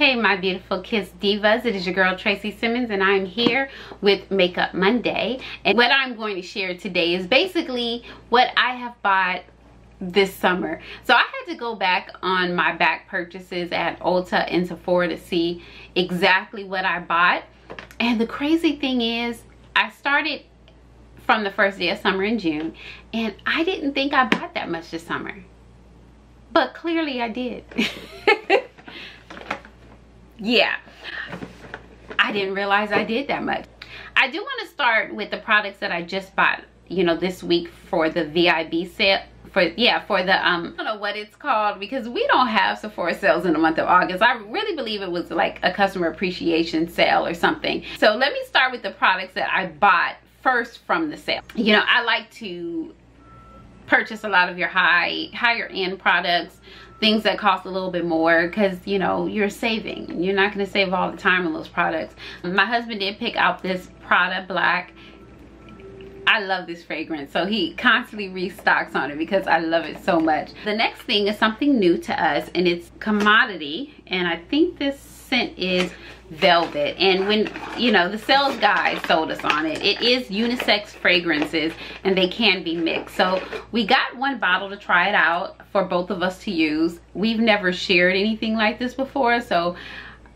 Hey my beautiful Kiss Divas, it is your girl Traycee Simmons and I'm here with Makeup Monday. And what I'm going to share today is basically what I have bought this summer. So I had to go back on my back purchases at Ulta and Sephora to see exactly what I bought. And the crazy thing is, I started from the first day of summer in June and I didn't think I bought that much this summer. But clearly I did. Yeah, I didn't realize I did that much. I do want to start with the products that I just bought, you know, this week for the VIB sale. For the I don't know what it's called because we don't have Sephora sales in the month of August. I really believe it was like a customer appreciation sale or something. So let me start with the products that I bought first from the sale. You know, I like to purchase a lot of your higher end products, things that cost a little bit more, because you know you're saving. You're not going to save all the time on those products. My husband did pick out this Prada Black. I love this fragrance, so he constantly restocks on it because I love it so much. The next thing is something new to us, and it's Commodity, and I think this scent is Velvet. And when, you know, the sales guy sold us on it, it is unisex fragrances and they can be mixed. So we got one bottle to try it out for both of us to use. We've never shared anything like this before, so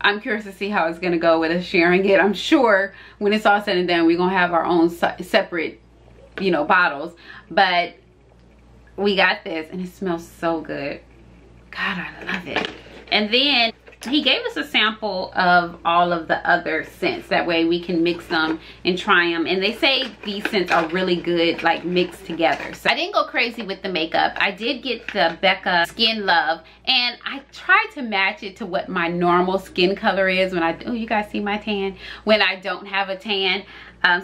I'm curious to see how it's gonna go with us sharing it. I'm sure when it's all said and done, we're gonna have our own separate, you know, bottles. But we got this and it smells so good. God, I love it. And then he gave us a sample of all of the other scents. That way we can mix them and try them. And they say these scents are really good, like mixed together. So I didn't go crazy with the makeup. I did get the Becca Skin Love. And I tried to match it to what my normal skin color is when I, oh, you guys see my tan? When I don't have a tan.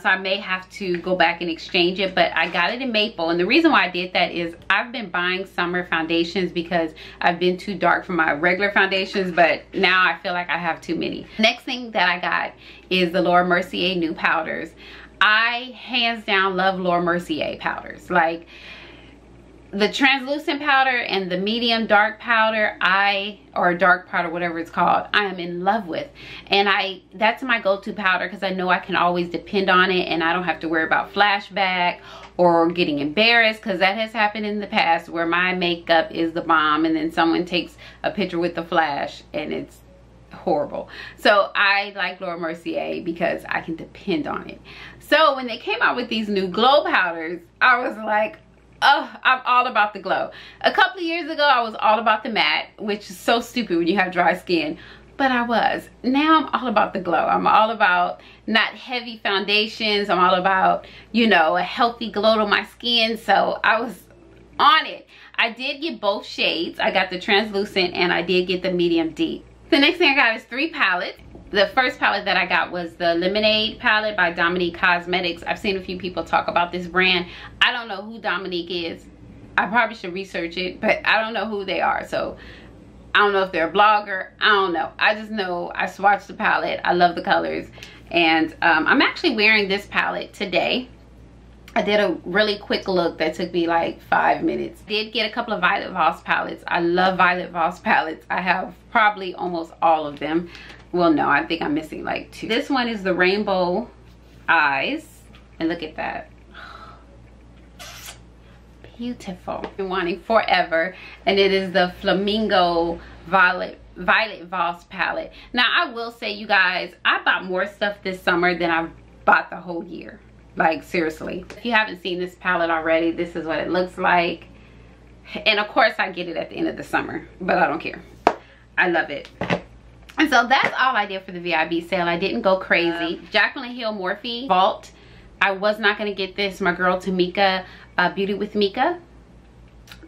So I may have to go back and exchange it, but I got it in maple. And the reason why I did that is I've been buying summer foundations because I've been too dark for my regular foundations, but now I feel like I have too many. Next thing that I got is the Laura Mercier new powders. I hands down love Laura Mercier powders. Like the translucent powder and the medium dark powder, or dark powder, whatever it's called, I am in love with. And that's my go-to powder because I know I can always depend on it and I don't have to worry about flashback or getting embarrassed, because that has happened in the past where my makeup is the bomb and then someone takes a picture with the flash and it's horrible. So I like Laura Mercier because I can depend on it. So when they came out with these new glow powders, I was like, oh, I'm all about the glow. A couple of years ago, I was all about the matte, which is so stupid when you have dry skin, but I was. Now I'm all about the glow. I'm all about not heavy foundations. I'm all about, you know, a healthy glow to my skin. So I was on it. I did get both shades. I got the translucent and I did get the medium deep. The next thing I got is 3 palettes. The first palette that I got was the Lemonade palette by Dominique Cosmetics. I've seen a few people talk about this brand. I don't know who Dominique is. I probably should research it, but I don't know who they are. So I don't know if they're a blogger. I don't know. I just know I swatched the palette. I love the colors. And I'm actually wearing this palette today. I did a really quick look that took me like 5 minutes. Did get a couple of Violet Voss palettes. I love Violet Voss palettes. I have probably almost all of them. Well, no, I think I'm missing like 2. This one is the Rainbow Eyes. And look at that. Beautiful. I've been wanting forever. And it is the Flamingo Violet Voss palette. Now, I will say, you guys, I bought more stuff this summer than I bought the whole year. Like, seriously. If you haven't seen this palette already, this is what it looks like. And of course, I get it at the end of the summer. But I don't care. I love it. And so that's all I did for the VIB sale. I didn't go crazy. Jaclyn Hill Morphe Vault. I was not going to get this. My girl Tamika, Beauty with Mika,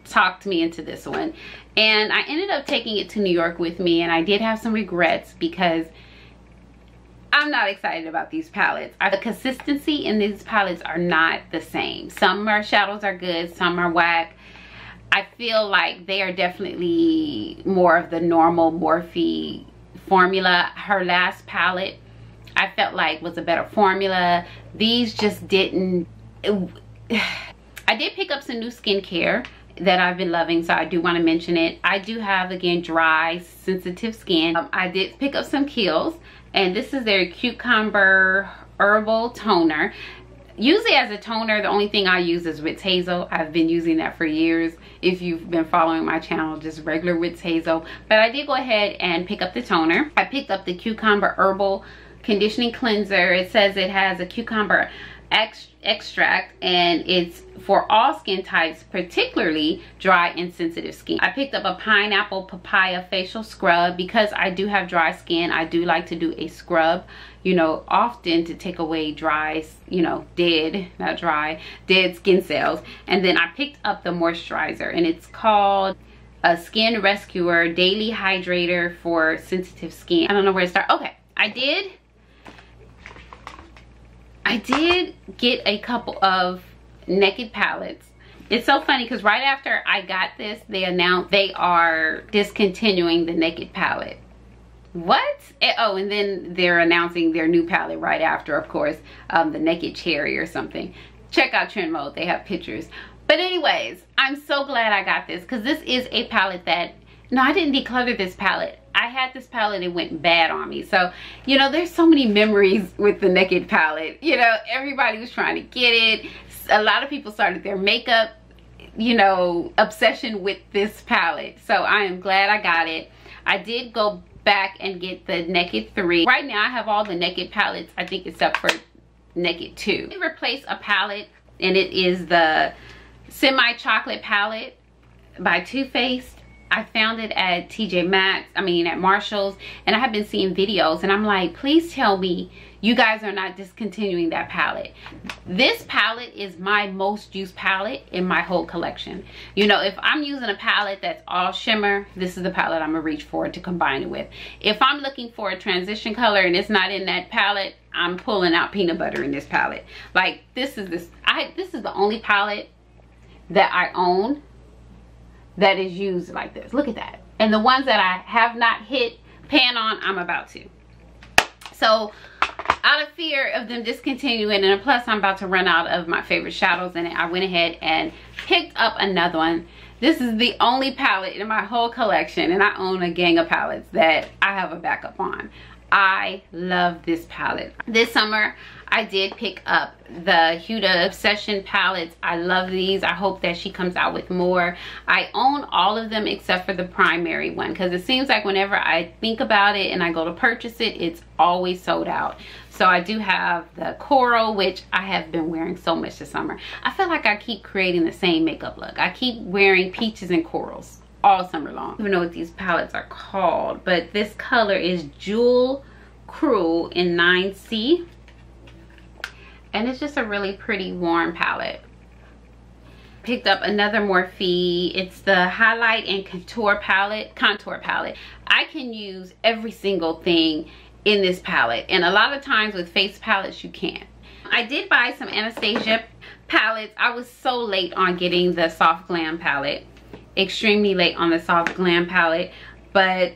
talked me into this one. And I ended up taking it to New York with me. And I did have some regrets because I'm not excited about these palettes. The consistency in these palettes are not the same. Some shadows are good, some are whack. I feel like they are definitely more of the normal Morphe formula. Her last palette I felt like was a better formula. These just didn't. I did pick up some new skincare that I've been loving, so I do want to mention it. I do have, again, dry, sensitive skin. I did pick up some Kiehl's, and this is their Cucumber Herbal Toner. Usually as a toner, the only thing I use is Ritz Hazel. I've been using that for years. If you've been following my channel, just regular Ritz Hazel. But I did go ahead and pick up the toner. I picked up the Cucumber Herbal Conditioning Cleanser. It says it has a cucumber extract, and it's for all skin types, particularly dry and sensitive skin. I picked up a pineapple papaya facial scrub because I do have dry skin. I do like to do a scrub, you know, often to take away dry, you know, dead skin cells. And then I picked up the moisturizer, and it's called a Skin Rescuer Daily Hydrator for Sensitive Skin. I don't know where to start. Okay, I did get a couple of Naked palettes. It's so funny because right after I got this, they announced they are discontinuing the Naked palette. What? Oh, and then they're announcing their new palette right after, of course, the Naked Cherry or something. Check out Trend Mode, they have pictures. But anyways, I'm so glad I got this because this is a palette that, no, I didn't declutter this palette. I had this palette, it went bad on me. So, you know, there's so many memories with the Naked palette. You know, everybody was trying to get it. A lot of people started their makeup, you know, obsession with this palette. So I am glad I got it. I did go back and get the Naked 3. Right now I have all the Naked palettes, I think, except for Naked 2. I replaced a palette, and it is the Semi Chocolate palette by Too Faced. I found it at TJ Maxx, at Marshall's, and I have been seeing videos, and I'm like, please tell me you guys are not discontinuing that palette. This palette is my most used palette in my whole collection. You know, if I'm using a palette that's all shimmer, this is the palette I'm gonna reach for to combine it with. If I'm looking for a transition color and it's not in that palette, I'm pulling out peanut butter in this palette. Like, this is the only palette that I own that is used like this. Look at that. And the ones that I have not hit pan on, I'm about to. So out of fear of them discontinuing, and plus I'm about to run out of my favorite shadows, and I went ahead and picked up another one. This is the only palette in my whole collection, and I own a gang of palettes that I have a backup on. I love this palette. This summer I did pick up the Huda Obsession palettes. I love these. I hope that she comes out with more. I own all of them except for the primary one, because it seems like whenever I think about it and I go to purchase it, it's always sold out. So I do have the Coral, which I have been wearing so much this summer. I feel like I keep creating the same makeup look. I keep wearing peaches and corals all summer long. I don't even know what these palettes are called, but this color is Jewel Cruel in 9C. And it's just a really pretty warm palette. Picked up another Morphe. It's the Highlight and Contour palette. I can use every single thing in this palette, and a lot of times with face palettes you can't. I did buy some Anastacia palettes. I was so late on getting the Soft Glam palette. Extremely late on the Soft Glam palette, but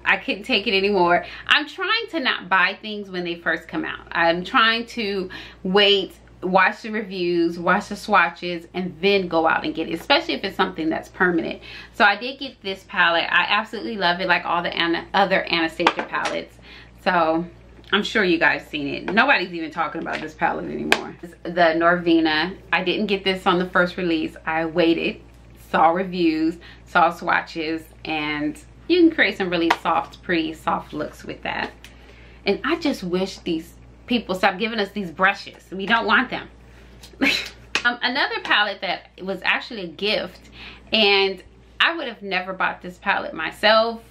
I couldn't take it anymore. I'm trying to not buy things when they first come out. I'm trying to wait, watch the reviews, watch the swatches, and then go out and get it, especially if it's something that's permanent. So I did get this palette. I absolutely love it, like all the other Anastacia palettes. So I'm sure you guys seen it. Nobody's even talking about this palette anymore. The Norvina. I didn't get this on the first release. I waited, saw reviews, saw swatches, and you can create some really soft, pretty soft looks with that. And I just wish these people stop giving us these brushes. We don't want them. Another palette that was actually a gift, and I would have never bought this palette myself.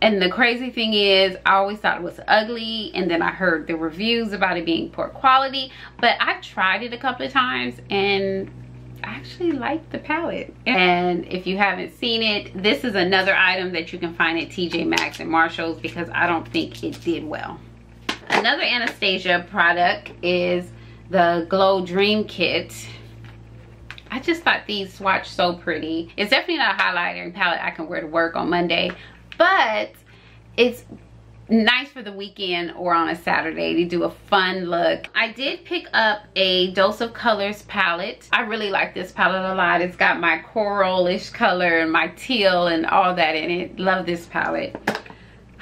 And the crazy thing is, I always thought it was ugly, and then I heard the reviews about it being poor quality. But I've tried it a couple of times, and I actually like the palette. And if you haven't seen it, this is another item that you can find at TJ Maxx and Marshall's, because I don't think it did well. Another Anastacia product is the Glow Dream Kit. I just thought these swatched so pretty. It's definitely not a highlighter and palette I can wear to work on Monday, but it's nice for the weekend or on a Saturday to do a fun look. I did pick up a Dose of Colors palette. I really like this palette a lot. It's got my coralish color and my teal and all that in it. Love this palette.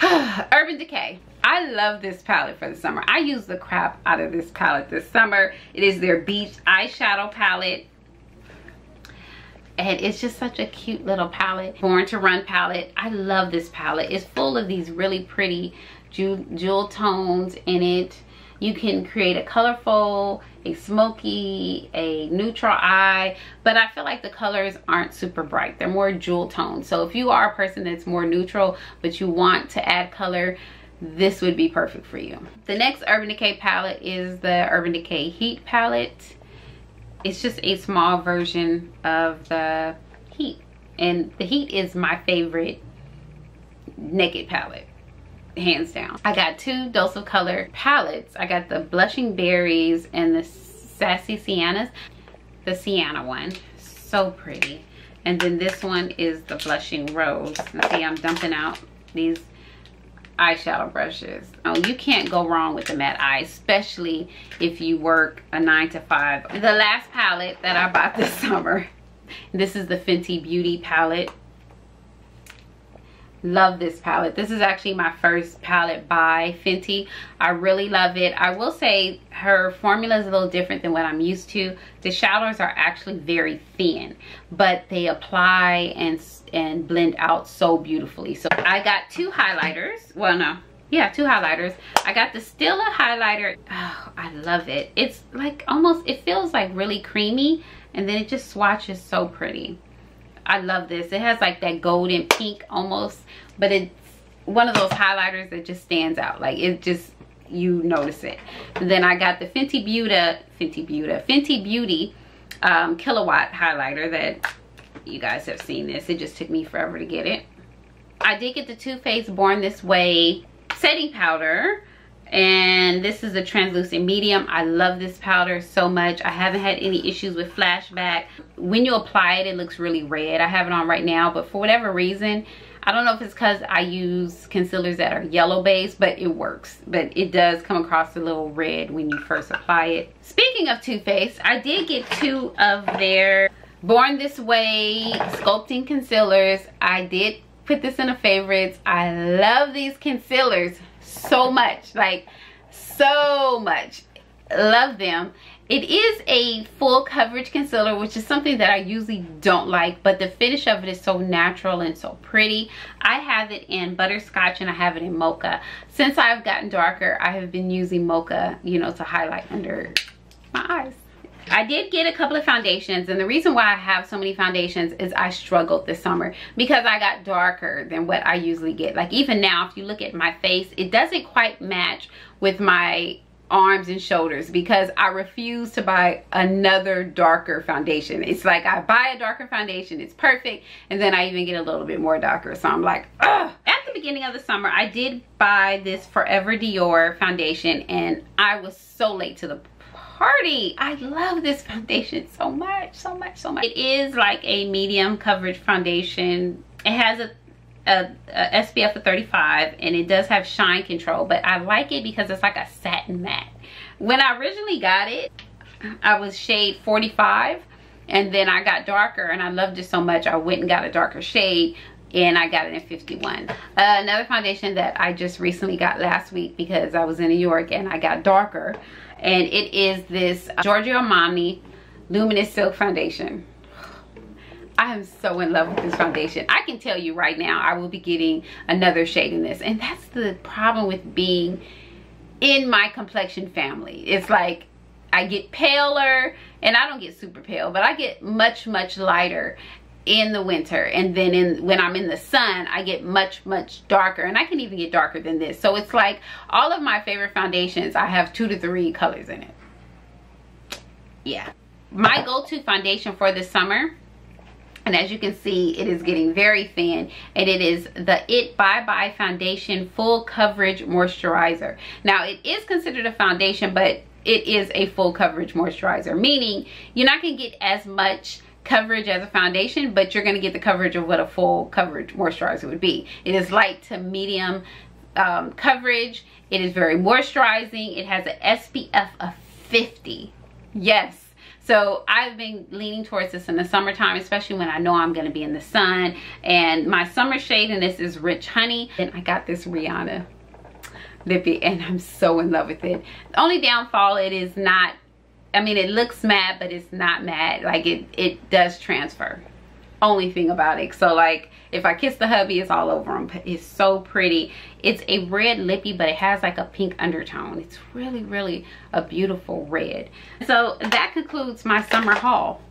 Urban Decay. I love this palette for the summer. I use the crap out of this palette this summer. It is their beach eyeshadow palette. And it's just such a cute little palette. Born to Run palette. I love this palette. It's full of these really pretty jewel tones in it. You can create a colorful, a smoky, a neutral eye, but I feel like the colors aren't super bright. They're more jewel tones. So if you are a person that's more neutral, but you want to add color, this would be perfect for you. The next Urban Decay palette is the Urban Decay Heat palette. It's just a small version of the Heat, and the Heat is my favorite naked palette, hands down. I got two Dose of Color palettes. I got the Blushing Berries and the Sassy Siennas. The Sienna one, so pretty. And then this one is the Blushing Rose. Now see, I'm dumping out these eyeshadow brushes. Oh, you can't go wrong with the matte eye, especially if you work a 9 to 5. The last palette that I bought this summer, this is the Fenty Beauty palette. Love this palette. This is actually my first palette by Fenty. I really love it. I will say her formula is a little different than what I'm used to. The shadows are actually very thin, but they apply and blend out so beautifully. So I got two highlighters. Well, no. Yeah, two highlighters. I got the Stila highlighter. Oh, I love it. It's like almost, it feels like really creamy, and then it just swatches so pretty. I love this. It has like that golden pink almost, but it's one of those highlighters that just stands out. Like it just, you notice it. And then I got the Fenty Beauty Kilowatt highlighter that you guys have seen this. It just took me forever to get it. I did get the Too Faced Born This Way setting powder, and this is a translucent medium. I love this powder so much. I haven't had any issues with flashback. When you apply it, it looks really red. I have it on right now, but for whatever reason, I don't know if it's because I use concealers that are yellow based, but it works. But it does come across a little red when you first apply it. Speaking of Too Faced, I did get two of their Born This Way sculpting concealers. I did put this in the favorites. I love these concealers so much, like so much. Love them. It is a full coverage concealer, which is something that I usually don't like, but the finish of it is so natural and so pretty. I have it in butterscotch and I have it in mocha. Since I've gotten darker, I have been using mocha, you know, to highlight under my eyes. I did get a couple of foundations, and the reason why I have so many foundations is I struggled this summer because I got darker than what I usually get. Like even now, if you look at my face, it doesn't quite match with my arms and shoulders because I refuse to buy another darker foundation. It's like I buy a darker foundation, it's perfect, and then I even get a little bit more darker. So I'm like, ugh. At the beginning of the summer, I did buy this Forever Dior foundation, and I was so late to the party. I love this foundation so much, so much, so much. It is like a medium coverage foundation. It has a SPF of 35, and it does have shine control, but I like it because it's like a satin matte. When I originally got it, I was shade 45, and then I got darker, and I loved it so much I went and got a darker shade, and I got it in 51. Another foundation that I just recently got last week because I was in New York and I got darker, and it is this Giorgio Armani Luminous Silk Foundation. I am so in love with this foundation. I can tell you right now, I will be getting another shade in this. And that's the problem with being in my complexion family. It's like I get paler, and I don't get super pale, but I get much, much lighter in the winter. And then when I'm in the sun, I get much, much darker. And I can even get darker than this. So it's like all of my favorite foundations, I have 2 to 3 colors in it. Yeah. My go-to foundation for this summer, and as you can see, it is getting very thin, and it is the It Bye Bye Foundation Full Coverage Moisturizer. Now, it is considered a foundation, but it is a full coverage moisturizer, meaning you're not going to get as much coverage as a foundation, but you're going to get the coverage of what a full coverage moisturizer would be. It is light to medium coverage. It is very moisturizing. It has an SPF of 50. Yes. So I've been leaning towards this in the summertime, especially when I know I'm going to be in the sun. And my summer shade in this is Rich Honey. And I got this Rihanna lippy and I'm so in love with it. The only downfall, it is not, I mean, it looks matte, but it's not matte. Like it does transfer. Only thing about it. So like if I kiss the hubby, it's all over him. It's so pretty. It's a red lippy, but it has like a pink undertone. It's really, really a beautiful red. So that concludes my summer haul.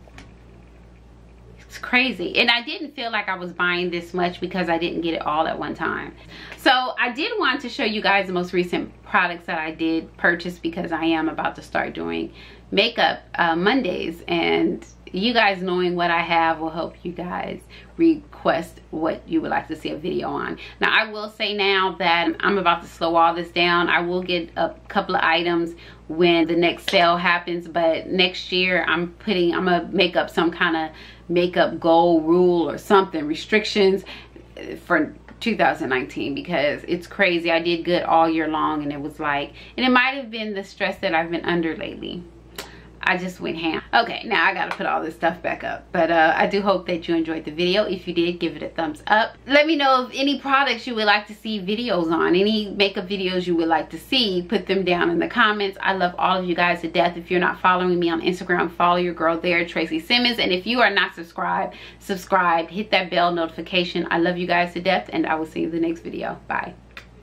It's crazy. And I didn't feel like I was buying this much because I didn't get it all at one time. So I did want to show you guys the most recent products that I did purchase because I am about to start doing makeup Mondays, and you guys knowing what I have will help you guys request what you would like to see a video on. Now I will say now that I'm about to slow all this down. I will get a couple of items when the next sale happens, but next year I'm gonna make up some kind of makeup goal rule or something, restrictions for 2019, because it's crazy. I did good all year long, and it was like, and it might have been the stress that I've been under lately. I just went ham. Okay, now I gotta put all this stuff back up. But I do hope that you enjoyed the video. If you did, give it a thumbs up. Let me know of any products you would like to see videos on. Any makeup videos you would like to see. Put them down in the comments. I love all of you guys to death. If you're not following me on Instagram, follow your girl there, Traycee Simmons. And if you are not subscribed, subscribe. Hit that bell notification. I love you guys to death, and I will see you in the next video. Bye.